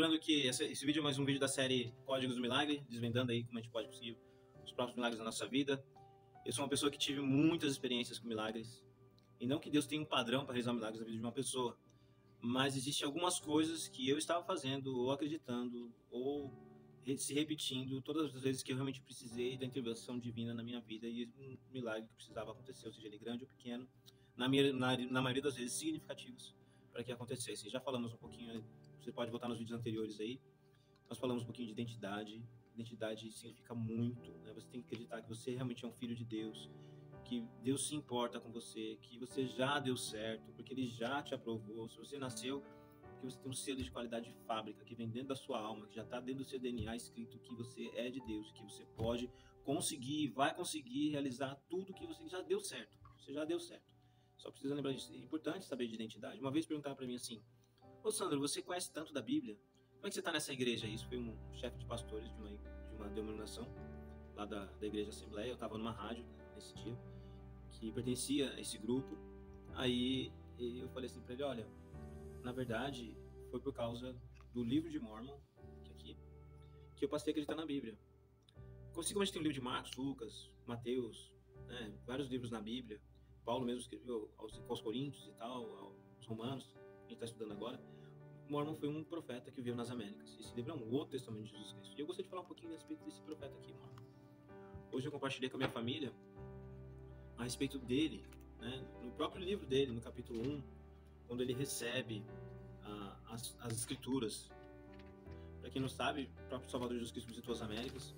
lembrando que esse vídeo é mais um vídeo da série Códigos do Milagre, desvendando aí como a gente pode conseguir os próprios milagres na nossa vida. Eu sou uma pessoa que tive muitas experiências com milagres, e não que Deus tenha um padrão para realizar milagres na vida de uma pessoa, mas existem algumas coisas que eu estava fazendo, ou acreditando, ou se repetindo todas as vezes que eu realmente precisei da intervenção divina na minha vida, e um milagre que precisava acontecer, ou seja, ele grande ou pequeno, na maioria das vezes significativos, para que acontecesse. Já falamos um pouquinho, você pode voltar nos vídeos anteriores aí, nós falamos um pouquinho de identidade. Identidade significa muito, né? Você tem que acreditar que você realmente é um filho de Deus, que Deus se importa com você, que você já deu certo, porque Ele já te aprovou. Se você nasceu, que você tem um selo de qualidade de fábrica que vem dentro da sua alma, que já está dentro do seu DNA escrito que você é de Deus, que você pode conseguir, vai conseguir realizar tudo que você já deu certo. Você já deu certo. Só precisa lembrar disso. É importante saber de identidade. Uma vez perguntaram para mim assim: ô Sandro, você conhece tanto da Bíblia? Como é que você está nessa igreja? Isso foi um chefe de pastores de uma denominação lá da Igreja Assembleia. Eu estava numa rádio nesse dia que pertencia a esse grupo. Aí eu falei assim para ele: olha, na verdade foi por causa do livro de Mormon, que eu passei a acreditar na Bíblia. Assim como a gente tem o livro de Marcos, Lucas, Mateus, né, vários livros na Bíblia, Paulo mesmo escreveu aos Coríntios e tal, aos Romanos, a gente está estudando agora. Mormon foi um profeta que veio nas Américas. Esse livro é um outro testamento de Jesus Cristo. E eu gostaria de falar um pouquinho a respeito desse profeta aqui, Mormon. Hoje eu compartilhei com a minha família a respeito dele, né, no próprio livro dele, no capítulo 1, quando ele recebe as Escrituras. Para quem não sabe, o próprio Salvador Jesus Cristo visitou as Américas,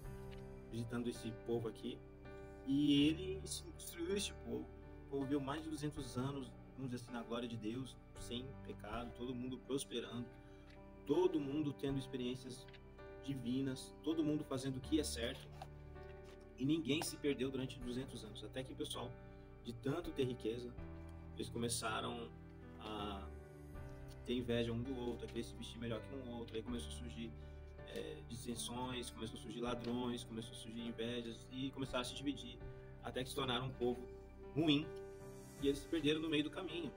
visitando esse povo aqui, e ele instruiu este povo. O povo viveu mais de 200 anos, vamos dizer assim, na glória de Deus, sem pecado, todo mundo prosperando, todo mundo tendo experiências divinas, todo mundo fazendo o que é certo, e ninguém se perdeu durante 200 anos, até que o pessoal, de tanto ter riqueza, eles começaram a ter inveja um do outro, a querer se vestir melhor que um outro, aí começou a surgir dissensões, começou a surgir ladrões, começou a surgir invejas, e começaram a se dividir, até que se tornaram um povo ruim, e eles se perderam no meio do caminho.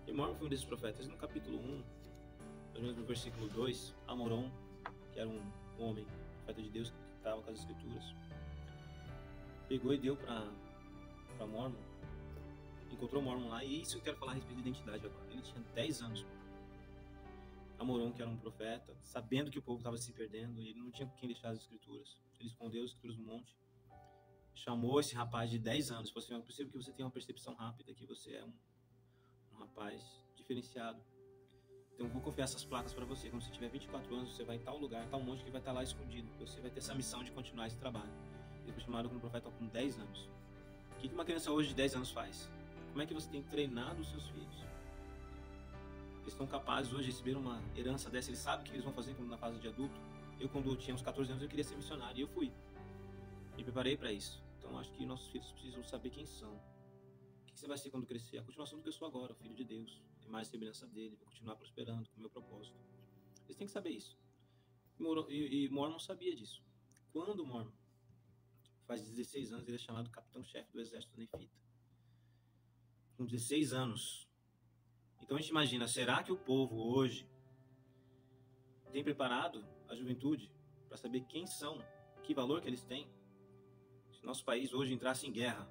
E Mormon foi um desses profetas. No capítulo 1, mais ou menos no versículo 2, Amoron, que era um homem, profeta de Deus, que estava com as Escrituras, pegou e deu para Mormon, encontrou Mormon lá, e isso eu quero falar a respeito de identidade agora. Ele tinha 10 anos. Amoron, que era um profeta, sabendo que o povo estava se perdendo, e ele não tinha quem deixar as Escrituras. Ele escondeu as Escrituras no monte, chamou esse rapaz de 10 anos, falou assim: eu percebo que você tem uma percepção rápida, que você é um rapaz diferenciado. Então eu vou confiar essas placas para você. Quando você tiver 24 anos, você vai em tal lugar, tal monte que vai estar lá escondido. Você vai ter essa missão de continuar esse trabalho. Ele foi chamado como profeta com 10 anos. O que uma criança hoje de 10 anos faz? Como é que você tem treinado os seus filhos? Eles estão capazes hoje de receber uma herança dessa. Eles sabem o que eles vão fazer quando na fase de adulto. Eu, quando eu tinha uns 14 anos, eu queria ser missionário, e eu fui. Me preparei para isso. Então acho que nossos filhos precisam saber quem são. O que você vai ser quando crescer? A continuação do que eu sou agora, o filho de Deus. Tem mais semelhança dele, vou continuar prosperando com o meu propósito. Eles têm que saber isso. E Mormon sabia disso. Quando Mormon faz 16 anos, ele é chamado capitão-chefe do exército nefita. Com 16 anos. Então a gente imagina, será que o povo hoje tem preparado a juventude para saber quem são, que valor que eles têm? Se nosso país hoje entrasse em guerra,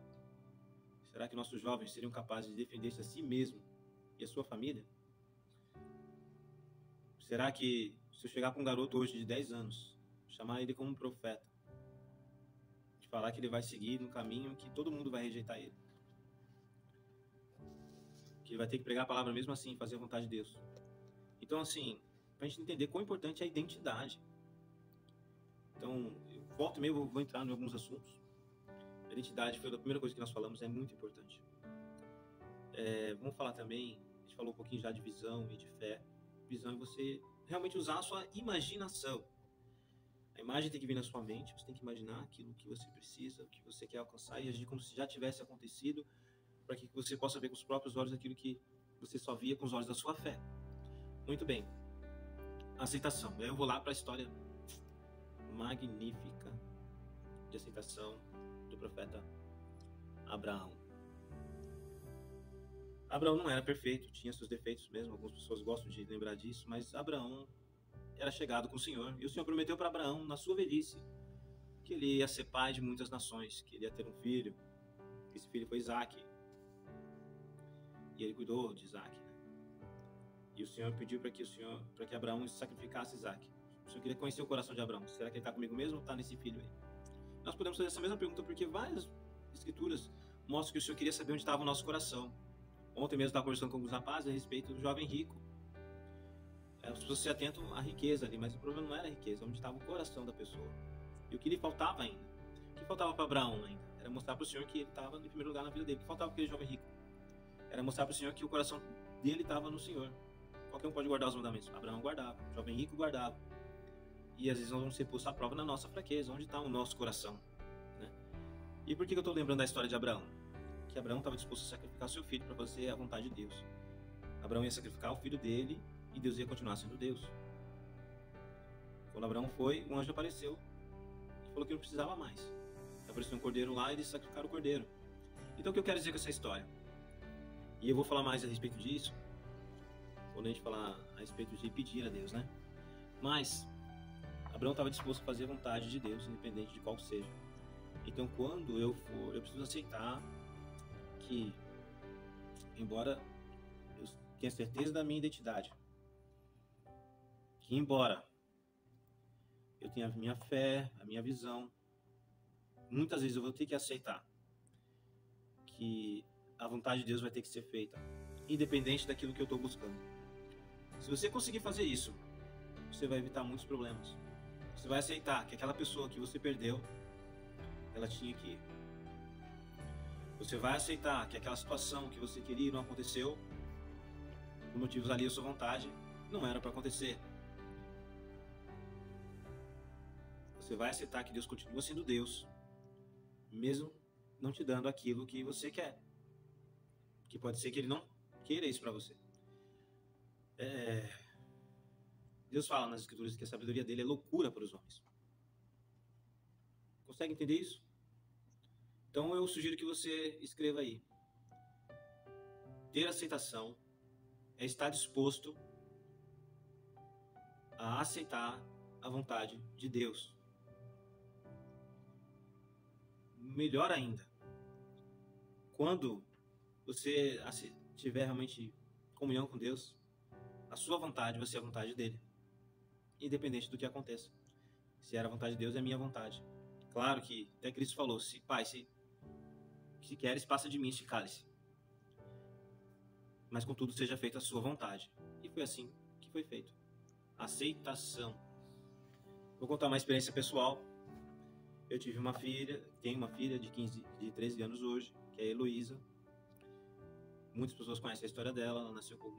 será que nossos jovens seriam capazes de defender-se a si mesmo e a sua família? Será que se eu chegar para um garoto hoje de 10 anos, chamar ele como um profeta, de falar que ele vai seguir no caminho que todo mundo vai rejeitar ele, que ele vai ter que pregar a palavra mesmo assim, fazer a vontade de Deus? Então, assim, para a gente entender quão importante é a identidade. Então, volta e meia eu vou entrar em alguns assuntos. A identidade foi a primeira coisa que nós falamos, é muito importante. Vamos falar também, a gente falou um pouquinho já de visão e de fé. Visão é você realmente usar a sua imaginação. A imagem tem que vir na sua mente, você tem que imaginar aquilo que você precisa, o que você quer alcançar, e agir como se já tivesse acontecido, para que você possa ver com os próprios olhos aquilo que você só via com os olhos da sua fé. Muito bem. Aceitação. Eu vou lá para a história magnífica de aceitação do profeta Abraão. Abraão não era perfeito, tinha seus defeitos mesmo, algumas pessoas gostam de lembrar disso, mas Abraão era chegado com o Senhor, e o Senhor prometeu para Abraão, na sua velhice, que ele ia ser pai de muitas nações, que ele ia ter um filho. Esse filho foi Isaac. E ele cuidou de Isaac, né? E o Senhor pediu para que Abraão sacrificasse Isaac. O Senhor queria conhecer o coração de Abraão. Será que ele está comigo mesmo ou está nesse filho aí? Nós podemos fazer essa mesma pergunta porque várias escrituras mostram que o Senhor queria saber onde estava o nosso coração. Ontem mesmo estava conversando com alguns rapazes a respeito do jovem rico. As pessoas se atentam à riqueza ali, mas o problema não era a riqueza, onde estava o coração da pessoa. E o que lhe faltava ainda? O que faltava para Abraão ainda? Era mostrar para o Senhor que ele estava em primeiro lugar na vida dele. O que faltava para aquele jovem rico? Era mostrar para o Senhor que o coração dele estava no Senhor. Qualquer um pode guardar os mandamentos. Abraão guardava, o jovem rico guardava. E às vezes nós vamos ser postos à prova na nossa fraqueza, onde está o nosso coração, né? E por que eu estou lembrando da história de Abraão? Que Abraão estava disposto a sacrificar seu filho para fazer a vontade de Deus. Abraão ia sacrificar o filho dele e Deus ia continuar sendo Deus. Quando Abraão foi, um anjo apareceu e falou que não precisava mais. Apareceu um cordeiro lá e eles sacrificaram o cordeiro. Então o que eu quero dizer com essa história? E eu vou falar mais a respeito disso quando a gente falar a respeito de pedir a Deus, né? Mas Abraão estava disposto a fazer a vontade de Deus, independente de qual seja. Então quando eu for, eu preciso aceitar que, embora eu tenha certeza da minha identidade, que embora eu tenha a minha fé, a minha visão, muitas vezes eu vou ter que aceitar que a vontade de Deus vai ter que ser feita, independente daquilo que eu estou buscando. Se você conseguir fazer isso, você vai evitar muitos problemas. Você vai aceitar que aquela pessoa que você perdeu, ela tinha que ir. Você vai aceitar que aquela situação que você queria e não aconteceu, por motivos ali da sua vontade, não era para acontecer. Você vai aceitar que Deus continua sendo Deus, mesmo não te dando aquilo que você quer. Que pode ser que Ele não queira isso para você. Deus fala nas Escrituras que a sabedoria dele é loucura para os homens. Consegue entender isso? Então eu sugiro que você escreva aí. Ter aceitação é estar disposto a aceitar a vontade de Deus. Melhor ainda, quando você tiver realmente comunhão com Deus, a sua vontade vai ser a vontade dele, independente do que aconteça. Se era a vontade de Deus, é a minha vontade. Claro que até Cristo falou: Pai, se queres, passa de mim este cálice, mas contudo seja feita a sua vontade. E foi assim que foi feito. Aceitação. Vou contar uma experiência pessoal. Eu tive uma filha, tenho uma filha de 13 anos hoje, que é a Heloísa. Muitas pessoas conhecem a história dela. Ela nasceu com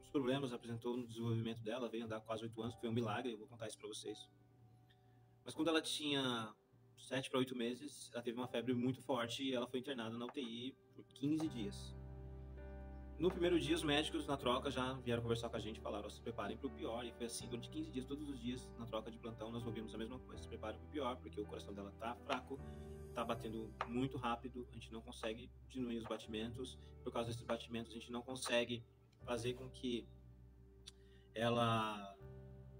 os problemas, apresentou no desenvolvimento dela, veio andar quase 8 anos, foi um milagre, eu vou contar isso para vocês. Mas quando ela tinha 7 para 8 meses, ela teve uma febre muito forte e ela foi internada na UTI por 15 dias. No primeiro dia, os médicos, na troca, já vieram conversar com a gente e falaram: se preparem para o pior. E foi assim, durante 15 dias, todos os dias, na troca de plantão, nós ouvimos a mesma coisa: se preparem para o pior, porque o coração dela está fraco, está batendo muito rápido, a gente não consegue diminuir os batimentos. Por causa desses batimentos, a gente não consegue fazer com que ela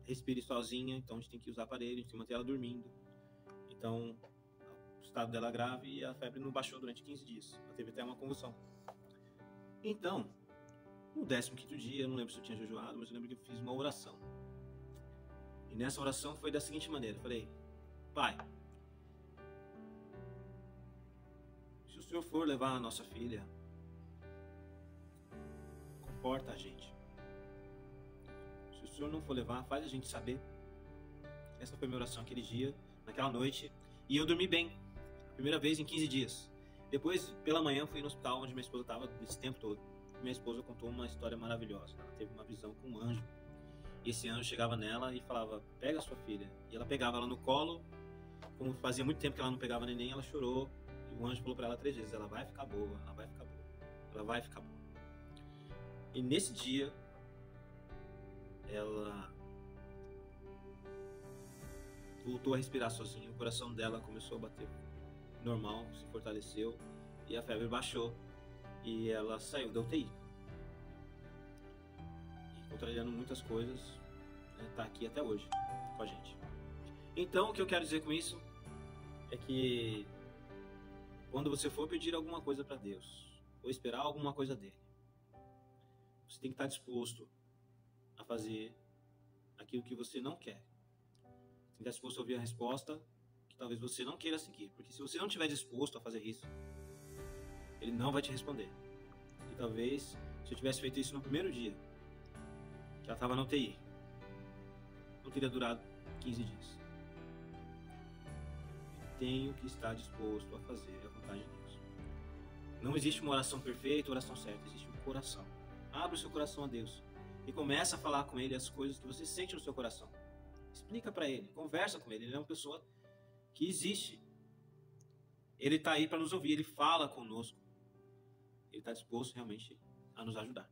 respire sozinha, então a gente tem que usar aparelho, a gente tem que manter ela dormindo. Então, o estado dela é grave e a febre não baixou durante 15 dias. Ela teve até uma convulsão. Então, no 15º dia, eu não lembro se eu tinha jejuado, mas eu lembro que eu fiz uma oração. E nessa oração foi da seguinte maneira: eu falei: Pai, se o Senhor for levar a nossa filha, conforta a gente. Se o Senhor não for levar, faz a gente saber. Essa foi a minha oração aquele dia, naquela noite. E eu dormi bem, primeira vez em 15 dias. Depois, pela manhã, eu fui no hospital onde minha esposa estava esse tempo todo. Minha esposa contou uma história maravilhosa. Ela teve uma visão com um anjo. E esse anjo chegava nela e falava: pega a sua filha. E ela pegava ela no colo. Como fazia muito tempo que ela não pegava neném, ela chorou. E o anjo falou para ela 3 vezes: ela vai ficar boa, ela vai ficar boa, ela vai ficar boa. E nesse dia, ela voltou a respirar sozinha. O coração dela começou a bater normal, se fortaleceu e a febre baixou e ela saiu da UTI. E contrariando muitas coisas, está aqui até hoje com a gente. Então, o que eu quero dizer com isso é que quando você for pedir alguma coisa para Deus, ou esperar alguma coisa dele, você tem que estar disposto a fazer aquilo que você não quer. Você tem que estar disposto a ouvir a resposta que talvez você não queira seguir. Porque se você não estiver disposto a fazer isso, ele não vai te responder. E talvez, se eu tivesse feito isso no primeiro dia, que ela estava na UTI, não teria durado 15 dias. Eu tenho que estar disposto a fazer a vontade de Deus. Não existe uma oração perfeita, oração certa. Existe um coração. Abre o seu coração a Deus e começa a falar com Ele as coisas que você sente no seu coração. Explica para Ele, conversa com Ele. Ele é uma pessoa que existe. Ele está aí para nos ouvir, Ele fala conosco. Ele está disposto realmente a nos ajudar.